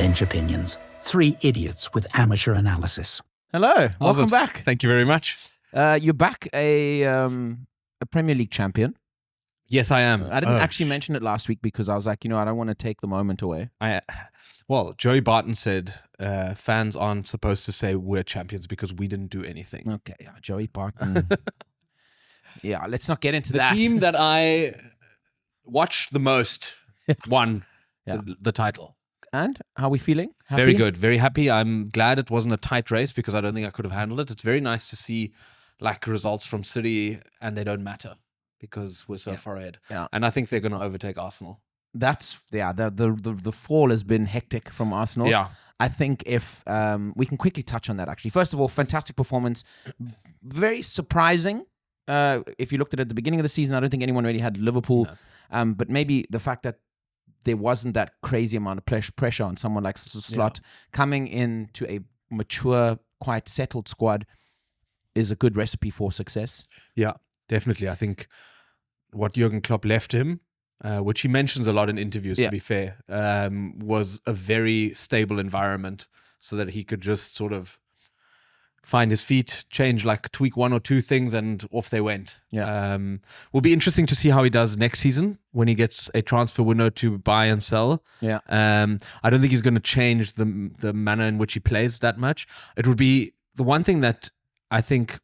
Bench Opinions. Three idiots with amateur analysis. Hello, welcome back. Thank you very much. You're back a Premier League champion. Yes, I am. I didn't actually mention it last week because I was like, I don't want to take the moment away. Well, Joey Barton said fans aren't supposed to say we're champions because we didn't do anything. Okay, Joey Barton. Yeah, let's not get into The that. team that I watched the most won the title. And how are we feeling? Happy? Very good. Very happy. I'm glad it wasn't a tight race because I don't think I could have handled it. It's very nice to see like results from City and they don't matter because we're so far ahead. Yeah. And I think they're going to overtake Arsenal. That's the fall has been hectic from Arsenal. Yeah. I think if we can quickly touch on that actually. First of all, fantastic performance. Very surprising. If you looked at it at the beginning of the season, I don't think anyone really had Liverpool. No. But maybe the fact that there wasn't that crazy amount of pressure on someone like Slot coming into a mature, quite settled squad is a good recipe for success. Yeah, definitely. I think what Jurgen Klopp left him, which he mentions a lot in interviews, to be fair, was a very stable environment so that he could just sort of find his feet, tweak one or two things, and off they went. Yeah. Will be interesting to see how he does next season when he gets a transfer window to buy and sell. Yeah. I don't think he's going to change the manner in which he plays that much. It would be the one thing that I think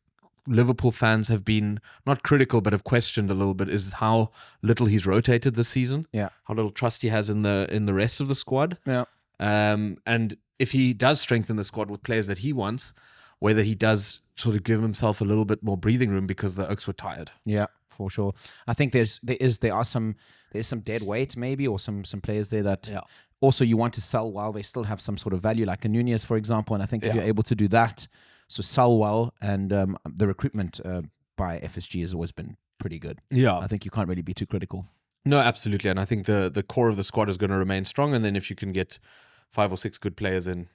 Liverpool fans have been not critical but have questioned a little bit is how little he's rotated this season. Yeah. How little trust he has in the rest of the squad. Yeah. And if he does strengthen the squad with players that he wants, whether he does sort of give himself a little bit more breathing room because the Oaks were tired. Yeah, for sure. I think there is some dead weight maybe, or some players there that also you want to sell while they still have some sort of value, like a Nunez, for example. And I think if you're able to do that, so sell well, and the recruitment by FSG has always been pretty good. Yeah. I think you can't really be too critical. No, absolutely. And I think the core of the squad is going to remain strong. And then if you can get 5 or 6 good players in,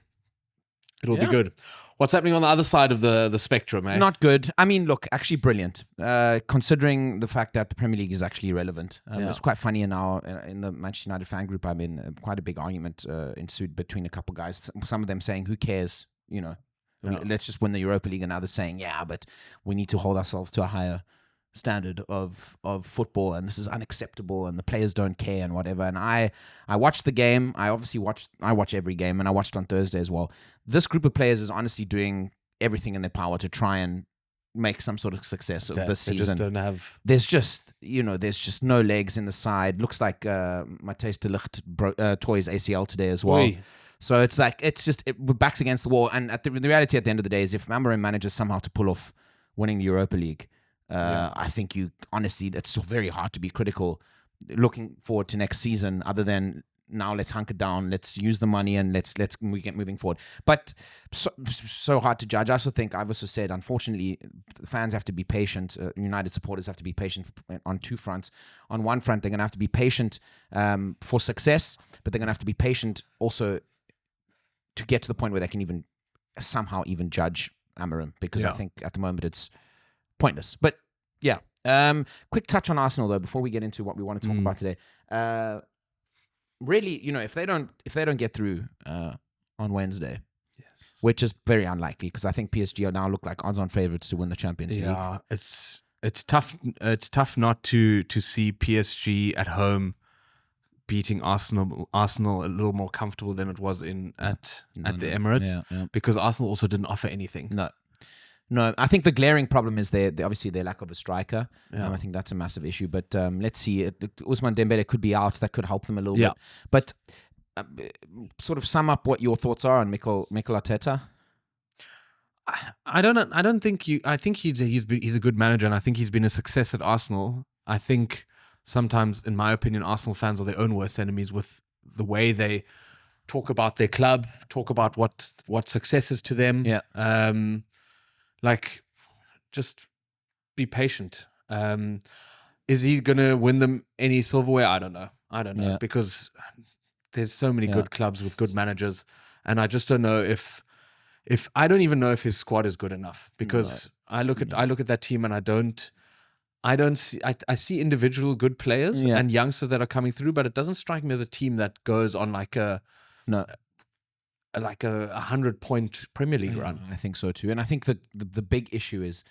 it'll be good. What's happening on the other side of the spectrum, eh? Not good. I mean, look, actually brilliant. Considering the fact that the Premier League is actually irrelevant. It's quite funny in the Manchester United fan group. I mean, quite a big argument ensued between a couple guys. Some of them saying, who cares? Let's just win the Europa League. And others saying, but we need to hold ourselves to a higher standard of football, and this is unacceptable, and the players don't care and whatever. And I watched the game. I watch every game, and I watched on Thursday as well. This group of players is honestly doing everything in their power to try and make some sort of success of this season. Just don't have. There's just no legs in the side. Looks like Matthijs de Ligt tore his ACL today as well. Oy. So it's like we're backs against the wall. And the reality at the end of the day is, if Amorim manages somehow to pull off winning the Europa League, I think it's very hard to be critical looking forward to next season, other than now let's hunker down, let's use the money, and let's we get moving forward. But so hard to judge. I've also said, unfortunately, fans have to be patient. United supporters have to be patient on two fronts. On one front, they're going to have to be patient for success, but they're going to have to be patient also to get to the point where they can somehow judge Amorim, because I think at the moment it's pointless. But quick touch on Arsenal though before we get into what we want to talk about today. Really, if they don't get through on Wednesday, which is very unlikely, because I think PSG now look like odds-on favorites to win the Champions League. Yeah, it's tough. It's tough not to see PSG at home beating Arsenal a little more comfortable than it was at the Emirates, because Arsenal also didn't offer anything. No, I think the glaring problem is obviously their lack of a striker. I think that's a massive issue. But let's see. Ousmane Dembele could be out. That could help them a little bit. But sort of sum up what your thoughts are on Mikel Arteta. I think he's a good manager, and I think he's been a success at Arsenal. I think sometimes, in my opinion, Arsenal fans are their own worst enemies with the way they talk about their club, talk about what success is to them. Just be patient. Is he going to win them any silverware? I don't know, because there's so many good clubs with good managers, and I just don't know if I don't even know if his squad is good enough, because I look at that team and I see individual good players and youngsters that are coming through, but it doesn't strike me as a team that goes on like a like a 100-point Premier League run. I think so too. And I think the big issue is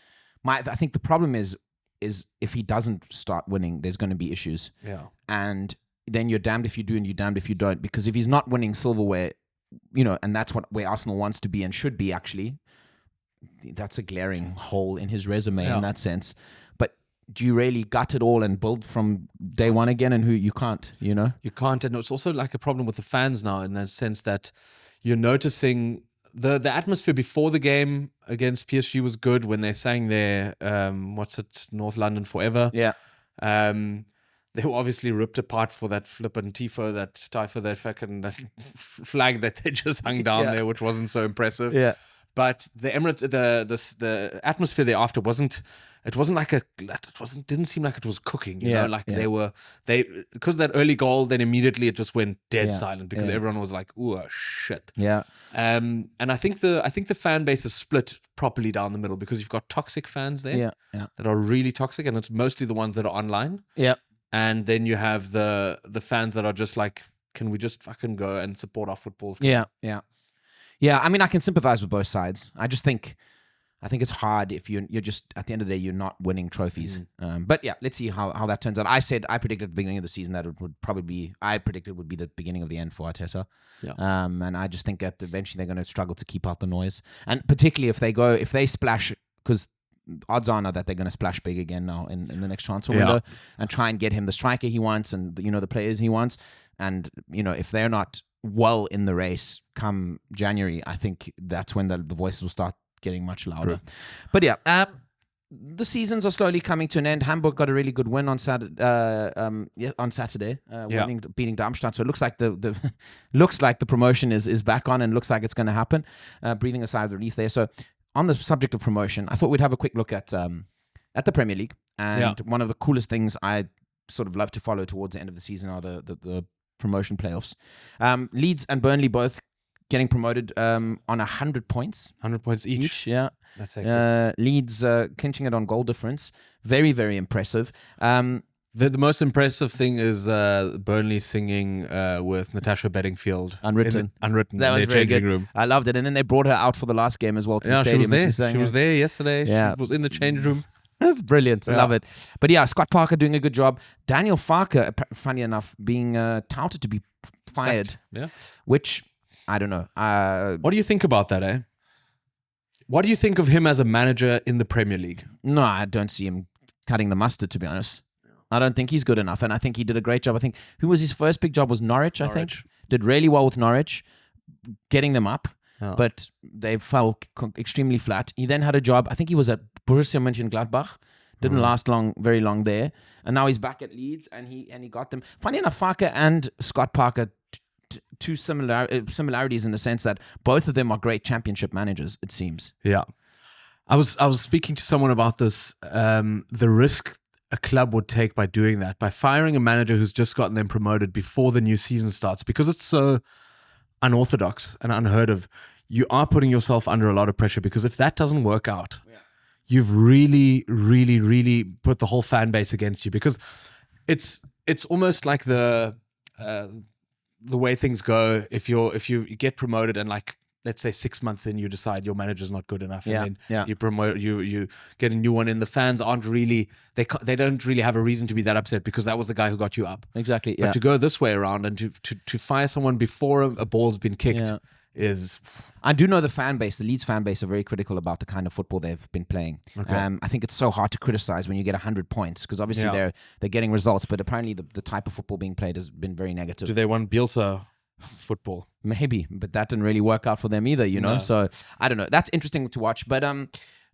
I think the problem is if he doesn't start winning, there's going to be issues. Yeah. And then you're damned if you do and you're damned if you don't. Because if he's not winning silverware, and that's where Arsenal wants to be and should be actually, that's a glaring hole in his resume in that sense. But do you really gut it all and build from day one again? And you can't, You can't. And it's also like a problem with the fans now in the sense that you're noticing the atmosphere before the game against PSG was good when they sang their North London Forever. Yeah. They were obviously ripped apart for that flippin' tifo, that fucking flag that they just hung down there, which wasn't so impressive. Yeah. But the Emirates, the atmosphere thereafter didn't seem like it was cooking. They because that early goal, then immediately it just went dead silent because everyone was like, "Ooh, shit." Yeah. And I think the fan base is split properly down the middle because you've got toxic fans there that are really toxic, and it's mostly the ones that are online. Yeah. And then you have the fans that are just like, can we just fucking go and support our football? Yeah. I mean, I can sympathize with both sides. I think it's hard if you're just, at the end of the day, you're not winning trophies. But yeah, let's see how that turns out. I predicted at the beginning of the season that it would probably be, would be the beginning of the end for Arteta. Yeah. And I just think that eventually they're going to struggle to keep out the noise. And particularly if they splash, because odds are that they're going to splash big again now in the next transfer window and try and get him the striker he wants and, the players he wants. And, if they're not well in the race come January, I think that's when the voices will start getting much louder. Right. But yeah, the seasons are slowly coming to an end. Hamburg got a really good win on Saturday, beating Darmstadt. So it looks like the promotion is back on and looks like it's going to happen. Breathing a sigh of relief there. So on the subject of promotion, I thought we'd have a quick look at the Premier League. And one of the coolest things I sort of love to follow towards the end of the season are the promotion playoffs. Leeds and Burnley both getting promoted on 100 points. 100 points each. Yeah. That's hectic. Leeds clinching it on goal difference. Very, very impressive. The most impressive thing is Burnley singing with Natasha Bedingfield. Unwritten. Unwritten. That was in their very changing good. room. I loved it. And then they brought her out for the last game as well to the stadium. She was there yesterday. Yeah. She was in the change room. That's brilliant. I love it. But yeah, Scott Parker doing a good job. Daniel Farke, funny enough, being touted to be fired. Sacked. Yeah. Which, I don't know. What do you think about that, eh? What do you think of him as a manager in the Premier League? No, I don't see him cutting the mustard, to be honest. I don't think he's good enough. And I think he did a great job. I think, who was his first big job was Norwich, I think. Did really well with Norwich, getting them up. Yeah. But they fell extremely flat. He then had a job, I think he was at Borussia Mönchengladbach. Didn't last very long there. And now he's back at Leeds and he got them. Funny enough, Farke and Scott Parker, two similarities in the sense that both of them are great championship managers, it seems. Yeah. I was speaking to someone about this, the risk a club would take by doing that, by firing a manager who's just gotten them promoted before the new season starts, because it's so unorthodox and unheard of. You are putting yourself under a lot of pressure because if that doesn't work out, you've really, really, really put the whole fan base against you, because it's almost like the way things go. If you get promoted and, like, let's say 6 months in, you decide your manager's not good enough, and then you promote, you get a new one in. The fans aren't really, they don't really have a reason to be that upset because that was the guy who got you up. Exactly. But to go this way around and to fire someone before a ball's been kicked is. I do know the Leeds fan base are very critical about the kind of football they've been playing. Okay. I think it's so hard to criticize when you get 100 points because obviously they're getting results, but apparently the type of football being played has been very negative. Do they want Bielsa football? Maybe, but that didn't really work out for them either, you know? So I don't know. That's interesting to watch. But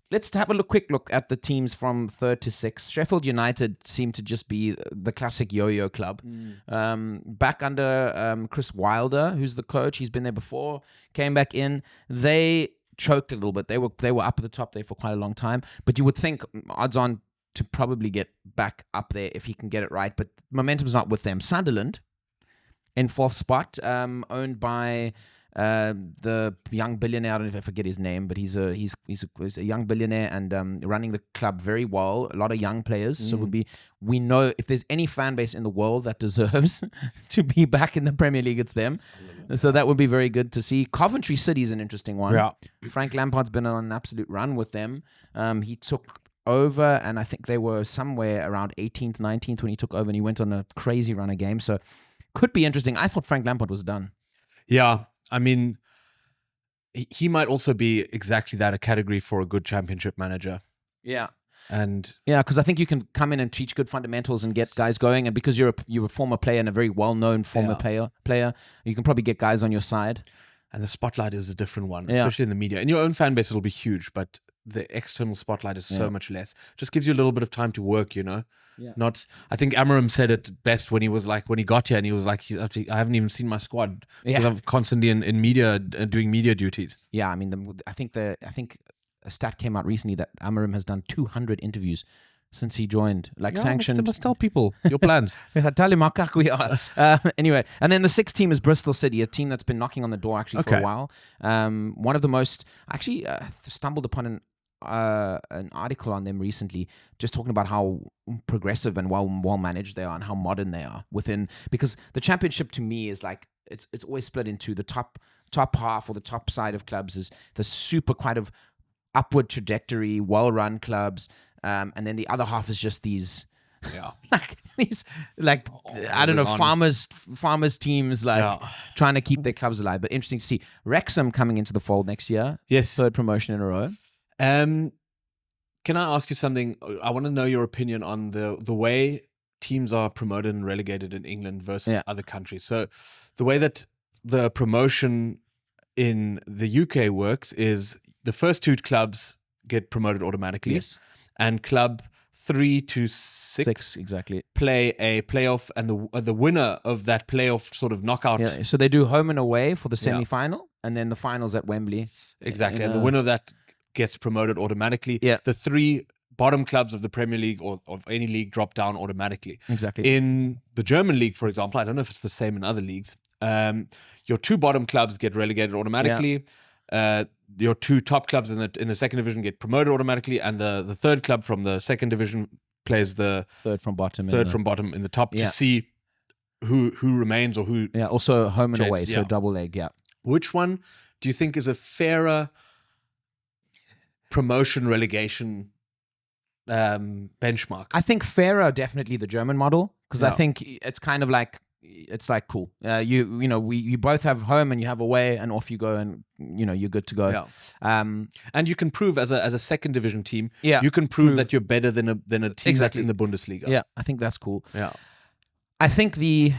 let's have a quick look at the teams from 3rd to 6th. Sheffield United seem to just be the classic yo-yo club. Back under Chris Wilder, who's the coach. He's been there before, came back in. They choked a little bit. They were up at the top there for quite a long time. But you would think odds on to probably get back up there if he can get it right. But momentum's not with them. Sunderland in 4th spot, owned by the young billionaire. I don't know if I forget his name, but he's a young billionaire and running the club very well. A lot of young players. So we know if there's any fan base in the world that deserves to be back in the Premier League, it's them. So that would be very good to see. Coventry City is an interesting one. Yeah. Frank Lampard's been on an absolute run with them. He took over, and I think they were somewhere around 18th, 19th when he took over, and he went on a crazy run of games. So could be interesting. I thought Frank Lampard was done. Yeah. I mean, he might also be exactly that, a category for a good championship manager. Yeah. And yeah, because I think you can come in and teach good fundamentals and get guys going. And because you're a former player and a very well-known former player, you can probably get guys on your side. And the spotlight is a different one, especially in the media. In your own fan base, it'll be huge, but the external spotlight is so much less. Just gives you a little bit of time to work, you know? Yeah. I think Amarim said it best when he got here, and he was like, I haven't even seen my squad because I'm constantly in media, doing media duties. Yeah, I mean, I think a stat came out recently that Amarim has done 200 interviews since he joined, sanctioned. Must tell people your plans. Tell him how cock we are. Anyway, and then the sixth team is Bristol City, a team that's been knocking on the door actually for a while. One of the most, actually stumbled upon an article on them recently, just talking about how progressive and well managed they are and how modern they are because the championship to me is like it's always split into the top half or the top side of clubs is the super kind of upward trajectory, well-run clubs, and then the other half is just these, I don't know, farmers teams trying to keep their clubs alive. But interesting to see Wrexham coming into the fold next year. Yes, third promotion in a row. Can I ask you something? I want to know your opinion on the way teams are promoted and relegated in England versus other countries. So the way that the promotion in the UK works is the first two clubs get promoted automatically. Yes. And club 3 to 6 exactly play a playoff, and the winner of that playoff sort of knockout. Yeah, so they do home and away for the semi-final, and then the finals at Wembley. Exactly, and the winner of that gets promoted automatically. Yeah. The 3 bottom clubs of the Premier League or of any league drop down automatically. Exactly. In the German league, for example, I don't know if it's the same in other leagues. Your 2 bottom clubs get relegated automatically. Yeah. Your 2 top clubs in the second division get promoted automatically, and the third club from the second division plays the third from bottom in the top to see who remains or who. Yeah, also home and away, so double leg. Yeah. Which one do you think is a fairer promotion relegation benchmark? I think fairer, definitely the German model, because I think it's kind of like. It's like cool. You both have home and you have away, and off you go, and you're good to go. Yeah. And you can prove as a second division team, you can prove that you're better than a team that's in the Bundesliga. Yeah, I think that's cool. Yeah. I think in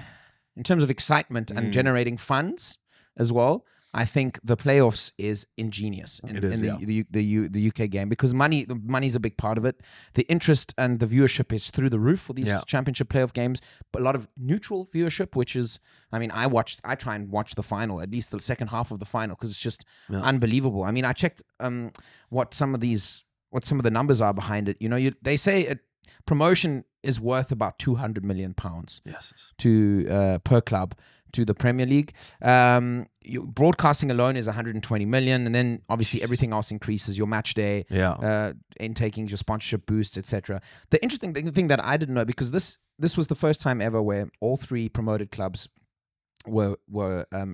terms of excitement and generating funds as well, I think the playoffs is ingenious in the UK game, because money's a big part of it. The interest and the viewership is through the roof for these championship playoff games, but a lot of neutral viewership, which is, I mean, I try and watch the final, at least the second half of the final, because it's just unbelievable. I mean, I checked what some of the numbers are behind it. They say promotion is worth about £200 million to per club to the Premier League. Broadcasting alone is 120 million, and then obviously everything else increases. Your match day, intakings, your sponsorship boosts, etc. The interesting thing that I didn't know, because this was the first time ever where all 3 promoted clubs were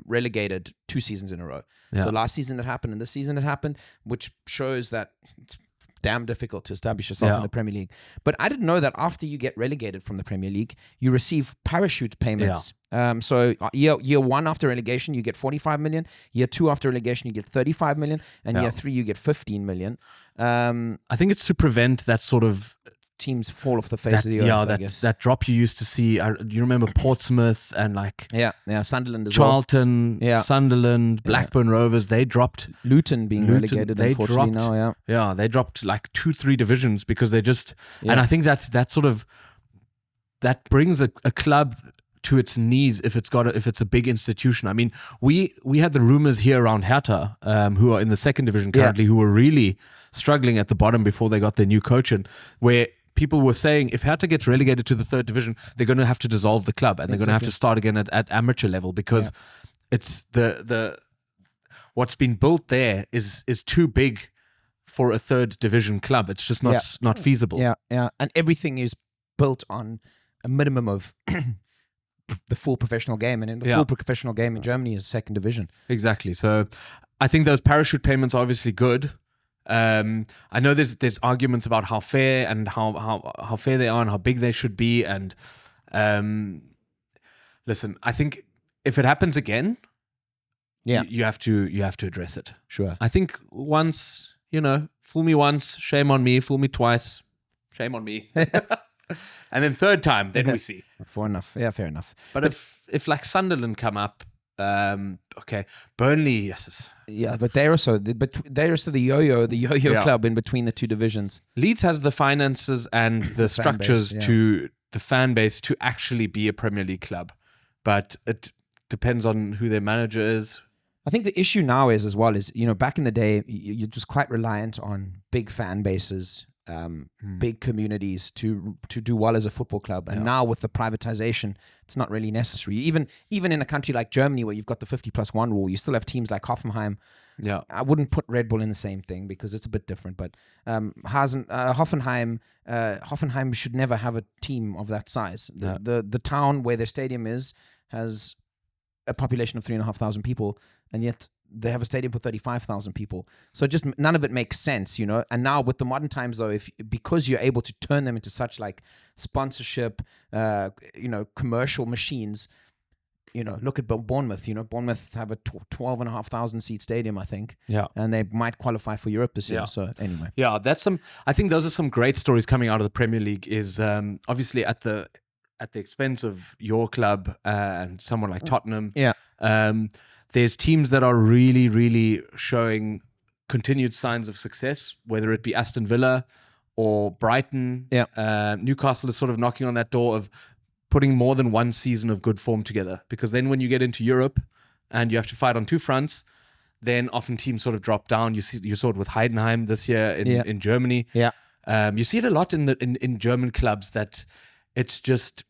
relegated 2 seasons in a row. So last season it happened, and this season it happened, which shows that it's damn difficult to establish yourself in the Premier League. But I didn't know that after you get relegated from the Premier League, you receive parachute payments. So year 1 after relegation, you get 45 million. Year 2 after relegation, you get 35 million. And year 3, you get 15 million. I think it's to prevent that sort of teams fall off the face of the earth, I guess. That drop you used to see. You remember Portsmouth and Sunderland as Charlton, Sunderland, Blackburn Rovers. They dropped. Luton relegated, unfortunately, now. Yeah, they dropped like 2-3 divisions because they just. And I think that sort of that brings a club to its knees if it's a big institution. I mean, we had the rumors here around Hertha, who are in the second division currently, who were really struggling at the bottom before they got their new coach in, where people were saying if Hertha gets relegated to the third division, they're going to have to dissolve the club, and they're going to have to start again at amateur level, because it's the what's been built there is too big for a third division club. It's just not feasible. Yeah, yeah. And everything is built on a minimum of the full professional game. And in the full professional game in Germany is second division. Exactly. So I think those parachute payments are obviously good. I know there's arguments about how fair and how fair they are and how big they should be. And listen, I think if it happens again, you have to address it. Sure. I think once, fool me once, shame on me. Fool me twice, shame on me. And then third time, then we see. Fair enough. Yeah, fair enough. But if like Sunderland come up, okay, Burnley, yes. Yeah, but they're also the yo-yo club in between the two divisions. Leeds has the finances and the structures to the fan base to actually be a Premier League club, but it depends on who their manager is. I think the issue now is back in the day you're just quite reliant on big fan bases, big communities to do well as a football club, and now with the privatization, it's not really necessary. Even in a country like Germany where you've got the 50+1 rule, you still have teams like Hoffenheim. Yeah, I wouldn't put Red Bull in the same thing because it's a bit different. But Hoffenheim should never have a team of that size. The town where their stadium has a population of 3,500 people, and yet they have a stadium for 35,000 people. So just none of it makes sense, And now with the modern times, though, because you're able to turn them into such like sponsorship, commercial machines. Look at Bournemouth. Bournemouth have a 12,500 seat stadium, I think. Yeah, and they might qualify for Europe this year. So anyway, yeah, I think those are some great stories coming out of the Premier League. Is obviously at the expense of your club and someone like Tottenham. Yeah. There's teams that are really, really showing continued signs of success, whether it be Aston Villa or Brighton. Yeah. Newcastle is sort of knocking on that door of putting more than one season of good form together. Because then when you get into Europe and you have to fight on two fronts, then often teams sort of drop down. You saw it with Heidenheim this year in Germany. Yeah. You see it a lot in German clubs that it's just,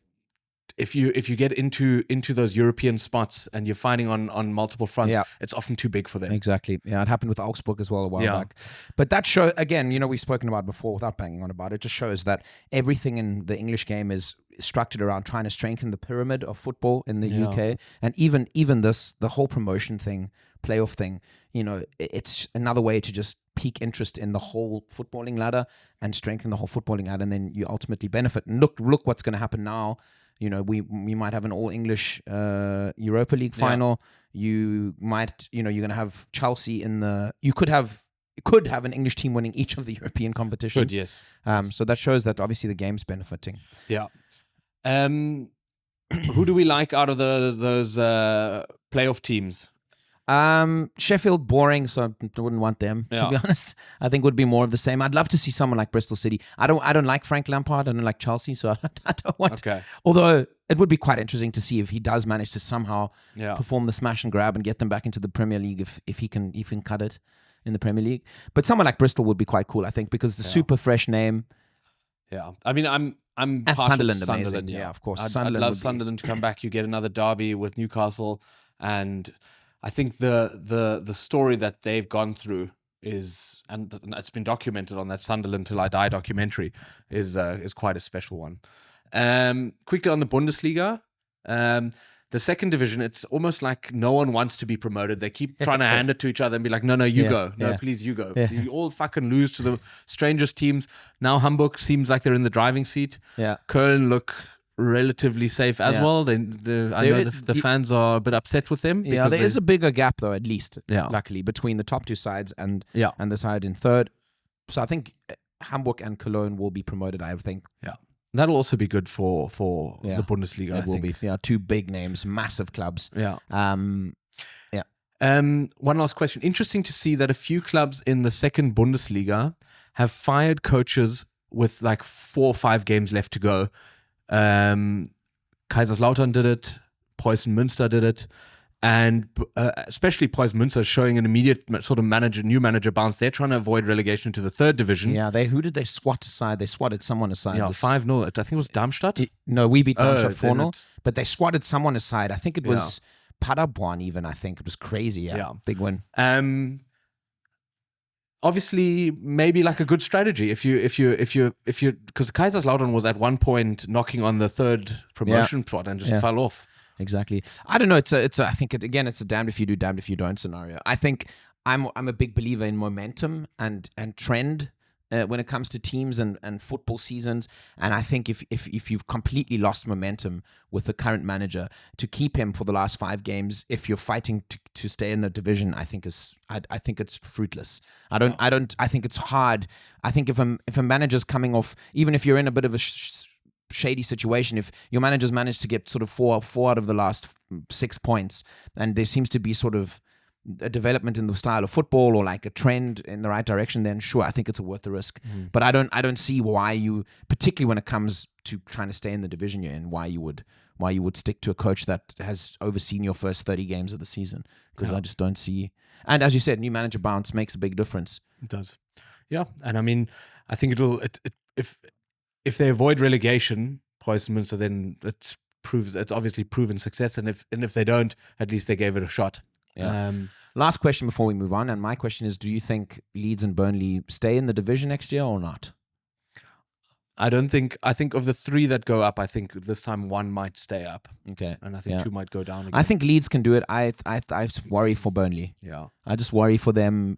if you get into those European spots and you're fighting on multiple fronts, it's often too big for them. Exactly. Yeah, it happened with Augsburg as well a while back. But that show, again, we've spoken about before without banging on about it, just shows that everything in the English game is structured around trying to strengthen the pyramid of football in the UK. And even the whole promotion thing, playoff thing, it's another way to just pique interest in the whole footballing ladder and strengthen the whole footballing ladder, and then you ultimately benefit. And look what's going to happen now. We might have an all-English Europa League final. You might, you're going to have Chelsea you could have an English team winning each of the European competitions. Good, yes. So that shows that obviously the game's benefiting. Yeah. Who do we like out of those playoff teams? Sheffield, boring, so I wouldn't want them, to be honest. I think would be more of the same. I'd love to see someone like Bristol City. I don't like Frank Lampard. I don't like Chelsea, so I don't want. Okay. Although it would be quite interesting to see if he does manage to somehow perform the smash and grab and get them back into the Premier League if he can cut it in the Premier League. But someone like Bristol would be quite cool, I think, because the super fresh name. Yeah, I mean, I'm and partial Sunderland, to Sunderland. amazing. Yeah, of course. I'd love Sunderland to come back. You get another derby with Newcastle, and I think the story that they've gone through is, and it's been documented on that Sunderland Till I Die documentary, is quite a special one. Quickly on the Bundesliga, the second division, it's almost like no one wants to be promoted. They keep trying to hand it to each other and be like, no, you go. No, please, you go. Yeah. You all fucking lose to the strangest teams. Now Hamburg seems like they're in the driving seat. Yeah. Köln look relatively safe as well. I know the fans are a bit upset with them. Yeah, there is a bigger gap though, at least, luckily, between the top two sides and the side in third. So I think Hamburg and Cologne will be promoted, I think. Yeah. That'll also be good for the Bundesliga. It will be. Yeah, two big names, massive clubs. Yeah. One last question. Interesting to see that a few clubs in the second Bundesliga have fired coaches with like 4 or 5 games left to go. Kaiserslautern did it. Preußen Münster did it. And especially Preußen Münster is showing an immediate sort of new manager bounce. They're trying to avoid relegation to the third division. Yeah, who did they swat aside? They swatted someone aside. Yeah, 5-0. I think it was Darmstadt. No, we beat Darmstadt 4-0. But they swatted someone aside. I think it was Paderborn even, I think. It was crazy. Yeah. Big win. Obviously, maybe like a good strategy if you because Kaiserslautern was at one point knocking on the third promotion spot and just fell off. Exactly. I don't know. I think it's a damned if you do, damned if you don't scenario. I think I'm a big believer in momentum and trend when it comes to teams and football seasons. And I think if you've completely lost momentum with the current manager, to keep him for the last 5 games, if you're fighting to stay in the division, I think it's fruitless. I think it's hard. I think if a manager's coming off, even if you're in a bit of a shady situation, if your manager's managed to get sort of four out of the last 6 points, and there seems to be sort of a development in the style of football or like a trend in the right direction, then sure, I think it's worth the risk. But I don't see why you, particularly when it comes to trying to stay in the division you're in, why you would stick to a coach that has overseen your first 30 games of the season, because I just don't see. And as you said, new manager bounce makes a big difference. It does. Yeah, and I mean, I think if they avoid relegation, Preußen-Münster, then it's obviously proven success, and if they don't, at least they gave it a shot. Yeah. Last question before we move on, and my question is: do you think Leeds and Burnley stay in the division next year or not? I think of the 3 that go up, I think this time 1 might stay up. Okay, and I think 2 might go down again. I think Leeds can do it. I worry for Burnley. Yeah, I just worry for them.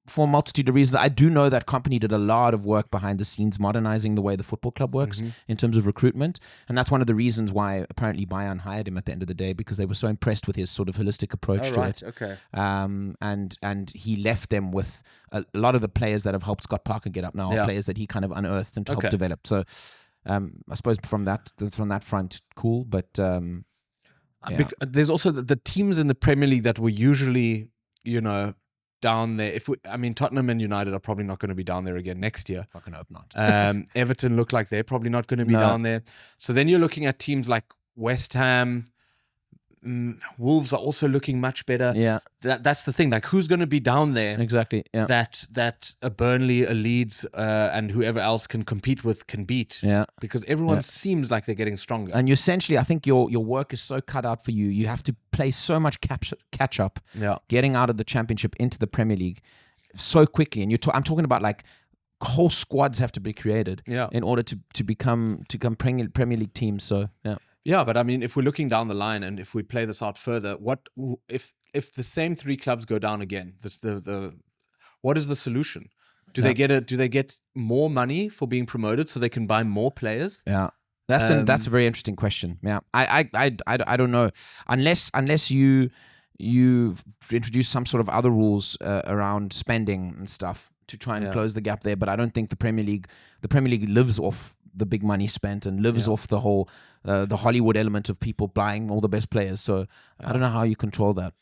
For a multitude of reasons. I do know that company did a lot of work behind the scenes modernizing the way the football club works in terms of recruitment. And that's one of the reasons why apparently Bayern hired him at the end of the day, because they were so impressed with his sort of holistic approach to it. Okay. And he left them with a lot of the players that have helped Scott Parker get up now are players that he kind of unearthed and helped develop. So I suppose from that front, cool. But there's also the teams in the Premier League that were usually, down there. Tottenham and United are probably not going to be down there again next year. Fucking hope not. Everton look like they're probably not going to be down there. So then you're looking at teams like West Ham. Wolves are also looking much better. Yeah, that's the thing. Like, who's going to be down there? Exactly. Yeah. That a Burnley, a Leeds, and whoever else can compete with can beat. Yeah. Because everyone seems like they're getting stronger. And you essentially, I think your work is so cut out for you. You have to play so much catch up. Yeah. Getting out of the Championship into the Premier League so quickly, and I'm talking about like whole squads have to be created. In order to become Premier League teams. So yeah. Yeah, but I mean, if we're looking down the line and if we play this out further, what if the same 3 clubs go down again? What is the solution? Do they get more money for being promoted so they can buy more players? Yeah, that's a very interesting question. Yeah, I don't know unless you introduce some sort of other rules around spending and stuff to try and close the gap there. But I don't think the Premier League lives off the big money spent and lives off the whole the Hollywood element of people buying all the best players. So I don't know how you control that.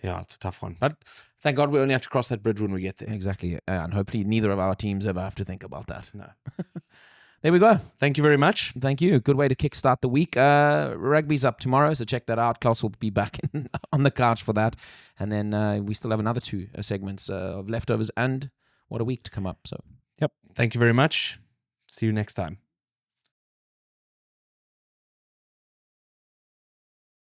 Yeah, it's a tough one. But thank God we only have to cross that bridge when we get there. Exactly. And hopefully neither of our teams ever have to think about that. No. There we go. Thank you very much. Thank you. Good way to kickstart the week. Rugby's up tomorrow, so check that out. Klaus will be back on the couch for that. And then we still have another 2 segments of leftovers and what a week to come up. So, yep. Thank you very much. See you next time.